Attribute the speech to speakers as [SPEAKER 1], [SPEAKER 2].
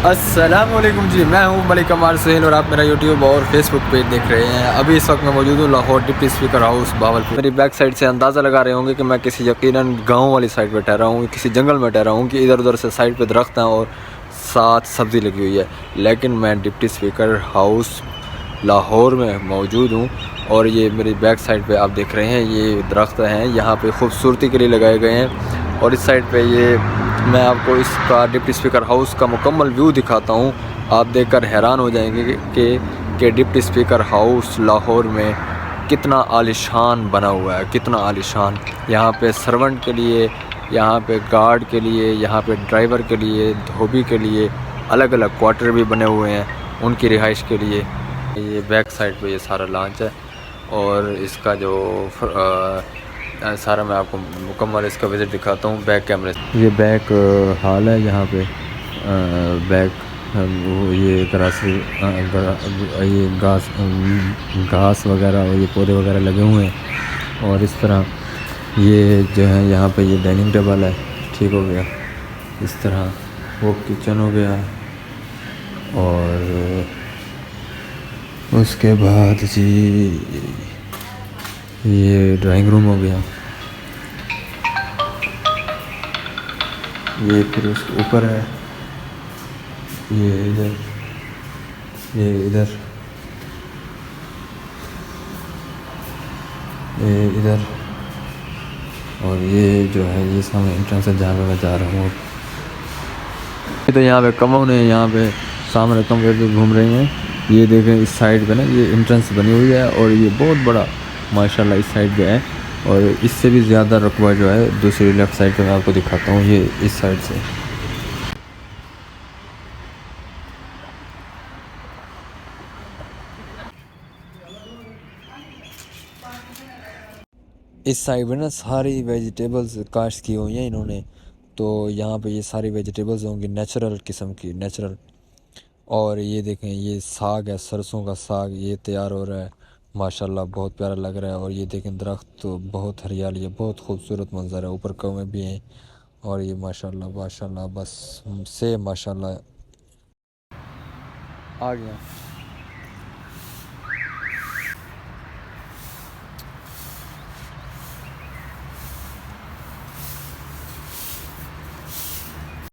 [SPEAKER 1] अस्सलामुअलैकुम जी, मैं हूं मलिक कमाल सुहेल और आप मेरा यूट्यूब और फेसबुक पेज देख रहे हैं। अभी इस वक्त मैं मौजूद हूँ Lahore deputy speaker house Bahawalpur. मेरी बैक साइड से अंदाज़ा लगा रहे होंगे कि मैं किसी यकीनन गांव वाली साइड पर ठहरा हूँ, किसी जंगल में ठहरा हूँ कि इधर उधर से साइड पे दरख्त हैं और साथ सब्ज़ी लगी हुई है। लेकिन मैं डिप्टी स्पीकर हाउस लाहौर में मौजूद हूँ और ये मेरी बैक साइड पे आप देख रहे हैं ये दरख्त हैं, यहाँ पे खूबसूरती के लिए लगाए गए हैं। और इस साइड पे ये मैं आपको इसका डिप्टी स्पीकर हाउस का मुकम्मल व्यू दिखाता हूँ। आप देखकर हैरान हो जाएंगे कि डिप्टी स्पीकर हाउस लाहौर में कितना आलिशान बना हुआ है, कितना आलिशान। यहाँ पे सर्वेंट के लिए, यहाँ पे गार्ड के लिए, यहाँ पे ड्राइवर के लिए, धोबी के लिए अलग अलग क्वार्टर भी बने हुए हैं उनकी रिहाइश के लिए। ये बैक साइड पे ये सारा लॉन्च है और इसका जो सारा मैं आपको मुकम्मल इसका विज़िट दिखाता हूँ बैक कैमरे से। ये बैक हॉल है, यहाँ पे बैक ये ग्रासी ये घास वगैरह और ये पौधे वगैरह लगे हुए हैं। और इस तरह ये जो है यहाँ पे ये डाइनिंग टेबल है, ठीक हो गया। इस तरह वो किचन हो गया और उसके बाद जी ये ड्राइंग रूम हो गया। ये फिर उसके ऊपर है, ये इधर, ये इधर, ये इधर और ये जो है ये सामने एंट्रेंस है जहाँ पे मैं जा रहा हूँ। तो यहाँ पे कमों ने यहाँ पे सामने कमरे पे घूम रही हैं। ये देखें इस साइड पे ना ये एंट्रेंस बनी हुई है और ये बहुत बड़ा माशाल्लाह इस साइड पे है। और इससे भी ज़्यादा रकबा जो है दूसरी लेफ़्ट साइड पे मैं आपको दिखाता हूँ, ये इस साइड से। इस साइड में ना सारी वेजिटेबल्स काश्त की हुई हैं इन्होंने, तो यहाँ पे ये सारी वेजिटेबल्स होंगी नेचुरल किस्म की, नेचुरल। और ये देखें ये साग है, सरसों का साग ये तैयार हो रहा है माशाल्लाह, बहुत प्यारा लग रहा है। और ये देखें दरख्त तो बहुत हरियाली है, बहुत खूबसूरत मंजर है, ऊपर कौवे भी हैं। और ये माशाल्लाह माशाल्लाह बस से माशाल्लाह आ गया।